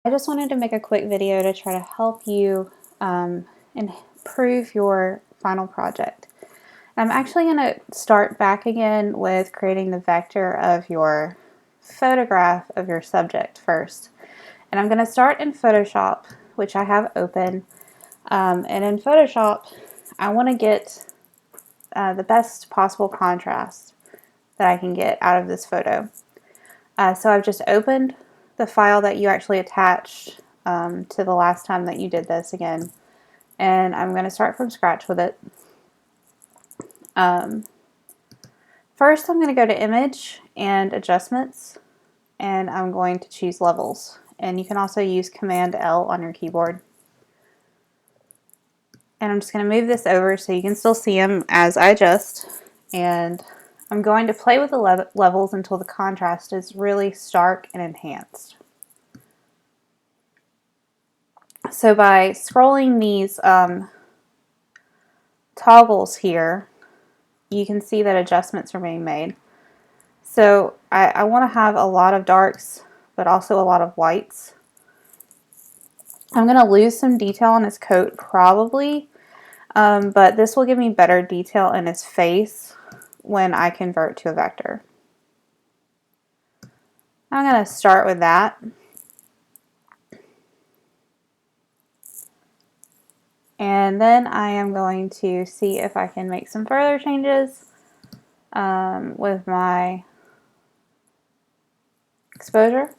just wanted to make a quick video to try to help you improve your final project. I'm actually going to start back again with creating the vector of your photograph of your subject first. And I'm going to start in Photoshop, which I have open. And in Photoshop, I want to get the best possible contrast that I can get out of this photo. So I've just opened the file that you actually attached to the last time that you did this again. And I'm going to start from scratch with it. First, I'm going to go to Image and Adjustments, and I'm going to choose Levels. And you can also use Command L on your keyboard. And I'm just going to move this over so you can still see them as I adjust. And I'm going to play with the levels until the contrast is really stark and enhanced. So by scrolling these toggles here, you can see that adjustments are being made. So I want to have a lot of darks, but also a lot of whites. I'm going to lose some detail on his coat probably, but this will give me better detail in his face when I convert to a vector. I'm going to start with that. And then I am going to see if I can make some further changes with my exposure.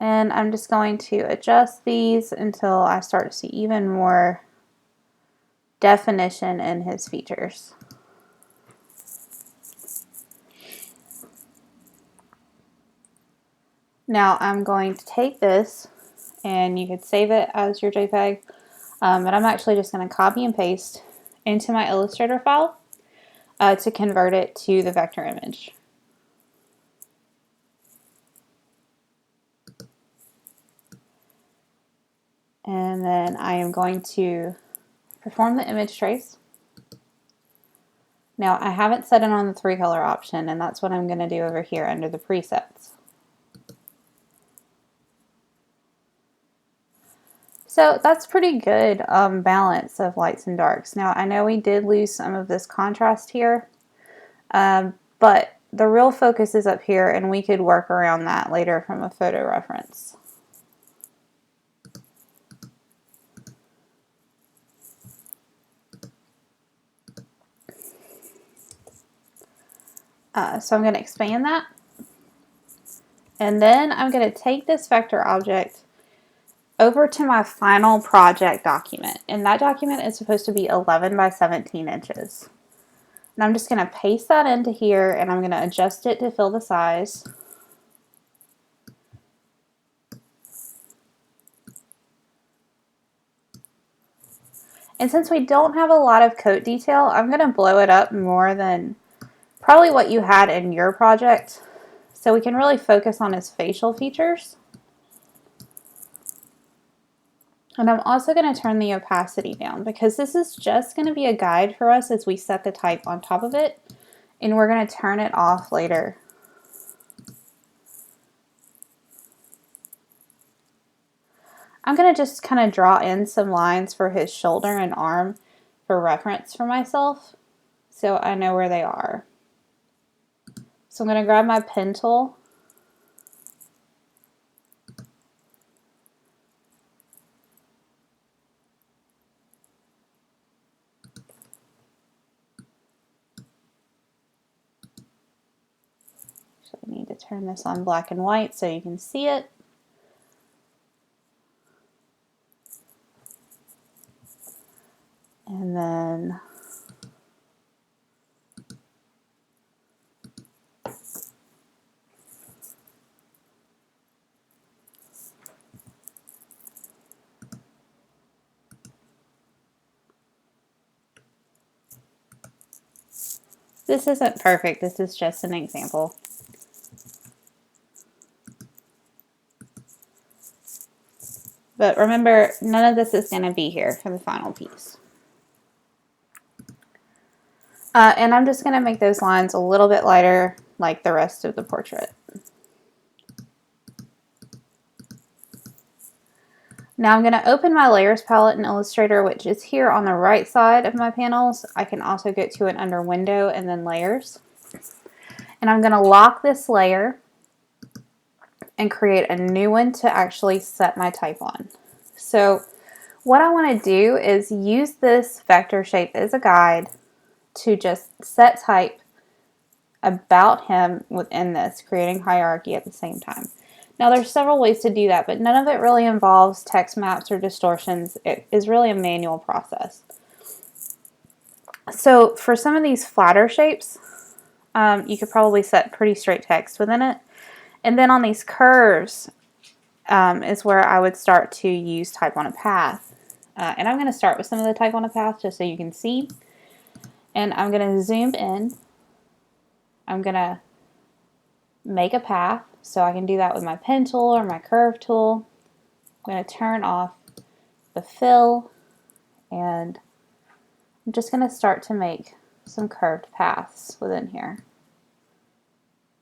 And I'm just going to adjust these until I start to see even more definition in his features. Now I'm going to take this, and you could save it as your JPEG, but I'm actually just going to copy and paste into my Illustrator file to convert it to the vector image. And then I am going to perform the image trace. Now I haven't set it on the 3-color option, and that's what I'm going to do over here under the presets. So that's pretty good balance of lights and darks. Now I know we did lose some of this contrast here, but the real focus is up here, and we could work around that later from a photo reference. So I'm going to expand that, and then I'm going to take this vector object over to my final project document, and that document is supposed to be 11 by 17 inches. And I'm just going to paste that into here, and I'm going to adjust it to fill the size. And since we don't have a lot of coat detail, I'm going to blow it up more than probably what you had in your project, so we can really focus on his facial features. And I'm also going to turn the opacity down, because this is just going to be a guide for us as we set the type on top of it, and we're going to turn it off later. I'm going to just kind of draw in some lines for his shoulder and arm for reference for myself, so I know where they are. So I'm going to grab my pen tool, so I need to turn this on black and white so you can see it. And then this isn't perfect, this is just an example. But remember, none of this is going to be here for the final piece. And I'm just going to make those lines a little bit lighter like the rest of the portrait. Now I'm going to open my layers palette in Illustrator, which is here on the right side of my panels. I can also get to it under window and then layers. And I'm going to lock this layer and create a new one to actually set my type on. So what I want to do is use this vector shape as a guide to just set type about him within this, creating hierarchy at the same time. Now there's several ways to do that, but none of it really involves text maps or distortions. It is really a manual process. So for some of these flatter shapes, you could probably set pretty straight text within it. And then on these curves is where I would start to use type on a path. And I'm going to start with some of the type on a path just so you can see. And I'm going to zoom in. I'm going to make a path. So I can do that with my pen tool or my curve tool. I'm going to turn off the fill, and I'm just going to start to make some curved paths within here.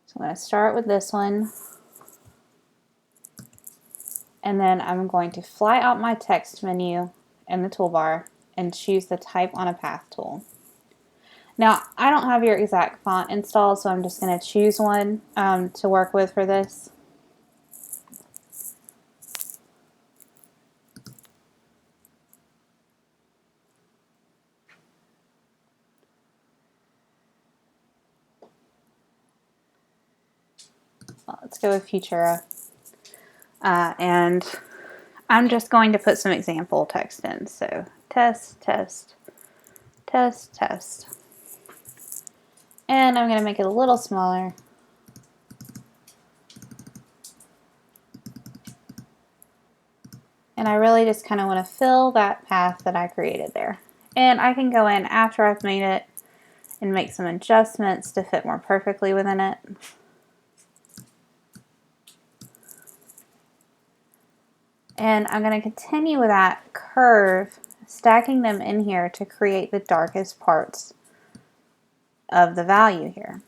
So I'm going to start with this one, and then I'm going to fly out my text menu in the toolbar and choose the type on a path tool. Now I don't have your exact font installed, so I'm just going to choose one to work with for this. Well, let's go with Futura. And I'm just going to put some example text in. So test, test, test, test. And I'm going to make it a little smaller. And I really just kind of want to fill that path that I created there. And I can go in after I've made it and make some adjustments to fit more perfectly within it. And I'm going to continue with that curve, stacking them in here to create the darkest parts of the value here.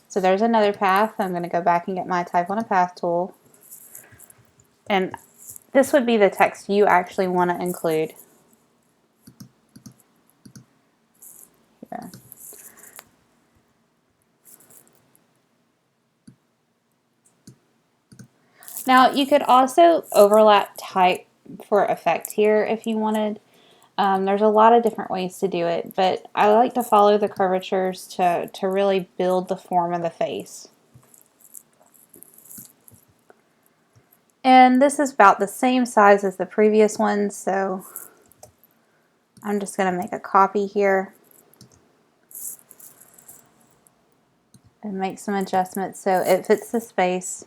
So there's another path. I'm going to go back and get my type on a path tool. And this would be the text you actually want to include here. Now you could also overlap type for effect here if you wanted. There's a lot of different ways to do it, but I like to follow the curvatures to really build the form of the face. And this is about the same size as the previous one, so I'm just going to make a copy here and make some adjustments so it fits the space.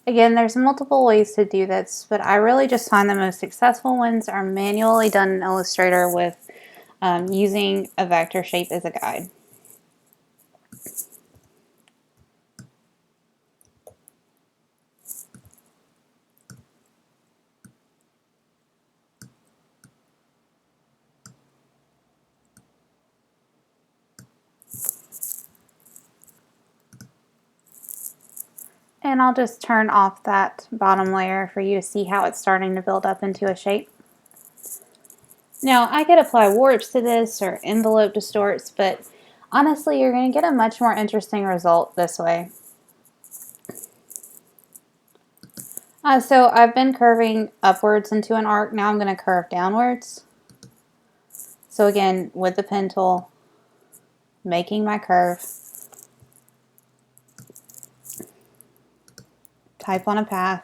Again, there's multiple ways to do this, but I really just find the most successful ones are manually done in Illustrator with using a vector shape as a guide. And I'll just turn off that bottom layer for you to see how it's starting to build up into a shape. Now I could apply warps to this or envelope distorts, but honestly you're going to get a much more interesting result this way. So I've been curving upwards into an arc. Now I'm going to curve downwards. So again, with the pen tool, making my curve. Type on a path.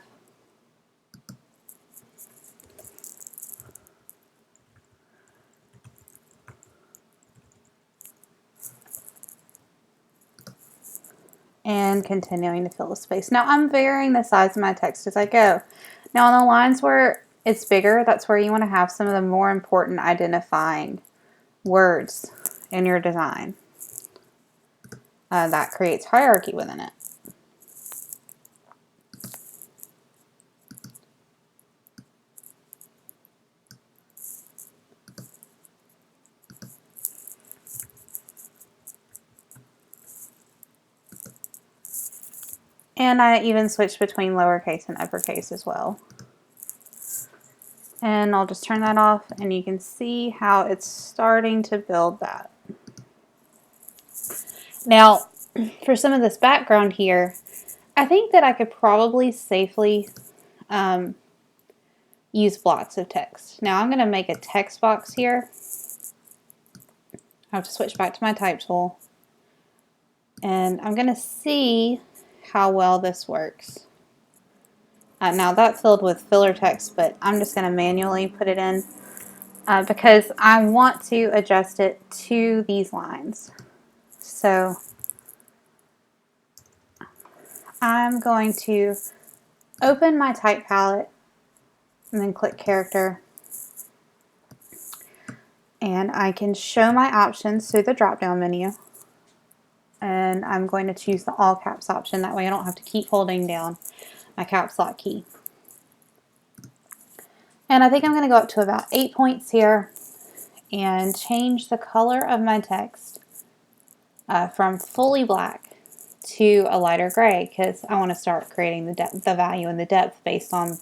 And continuing to fill the space. Now I'm varying the size of my text as I go. Now on the lines where it's bigger, that's where you want to have some of the more important identifying words in your design. that creates hierarchy within it. And I even switched between lowercase and uppercase as well. And I'll just turn that off, and you can see how it's starting to build that. Now, for some of this background here, I think that I could probably safely use blocks of text. Now I'm going to make a text box here. I have to switch back to my type tool. And I'm going to see how well this works. Now that's filled with filler text, but I'm just going to manually put it in because I want to adjust it to these lines. So I'm going to open my type palette and then click character. And I can show my options through the drop down menu. And I'm going to choose the all caps option. That way I don't have to keep holding down my caps lock key. And I think I'm going to go up to about 8 points here and change the color of my text from fully black to a lighter gray, because I want to start creating the value and the depth based on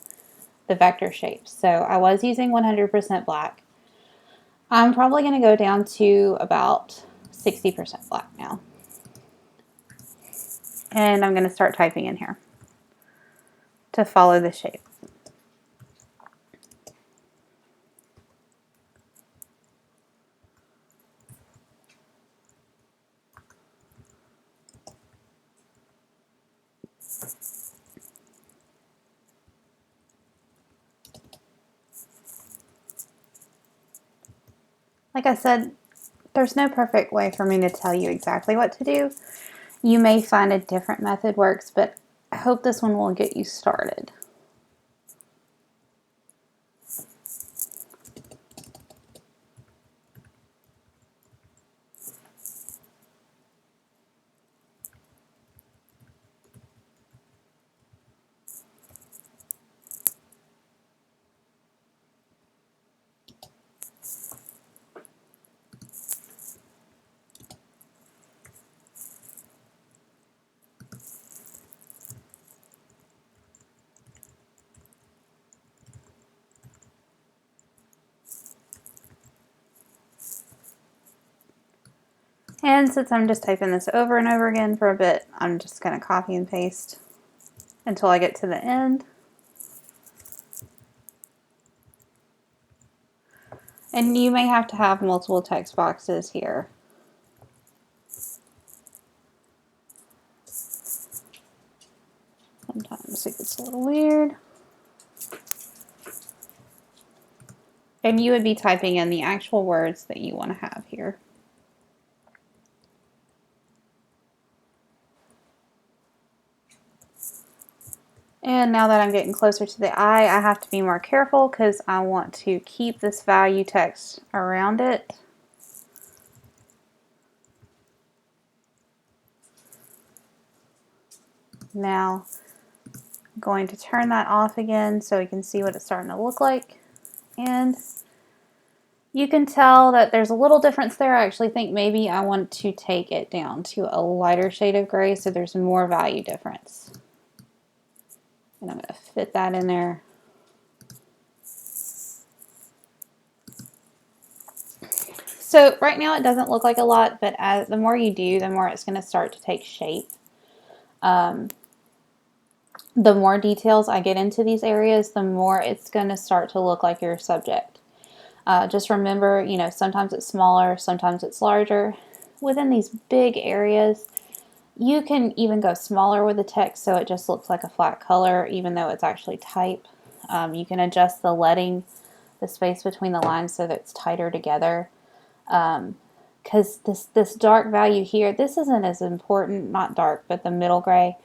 the vector shapes. So I was using 100% black. I'm probably going to go down to about 60% black now. And I'm going to start typing in here to follow the shape. Like I said, there's no perfect way for me to tell you exactly what to do. You may find a different method works, but I hope this one will get you started. And since I'm just typing this over and over again for a bit, I'm just going to copy and paste until I get to the end. And you may have to have multiple text boxes here. Sometimes it gets a little weird. And you would be typing in the actual words that you want to have here. And now that I'm getting closer to the eye, I have to be more careful because I want to keep this value text around it. Now I'm going to turn that off again so we can see what it's starting to look like. And you can tell that there's a little difference there. I actually think maybe I want to take it down to a lighter shade of gray so there's more value difference. And I'm going to fit that in there. So right now it doesn't look like a lot, but the more you do, the more it's going to start to take shape. The more details I get into these areas, the more it's going to start to look like your subject. Just remember, you know, sometimes it's smaller, sometimes it's larger. Within these big areas, you can even go smaller with the text so it just looks like a flat color, even though it's actually type. You can adjust the leading, the space between the lines so that it's tighter together. Because this dark value here, this isn't as important, not dark, but the middle gray.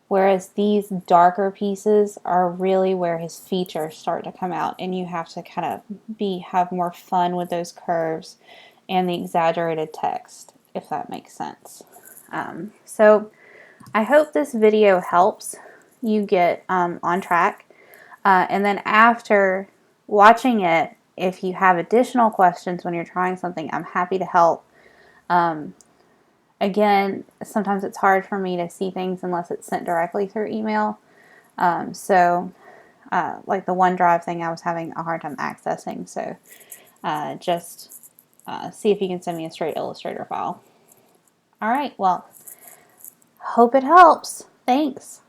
Whereas these darker pieces are really where his features start to come out, and you have to kind of have more fun with those curves and the exaggerated text, if that makes sense. So I hope this video helps you get on track. And then after watching it, if you have additional questions when you're trying something, I'm happy to help. Again, sometimes it's hard for me to see things unless it's sent directly through email. Like the OneDrive thing, I was having a hard time accessing. So just see if you can send me a straight Illustrator file. All right, well, hope it helps. Thanks.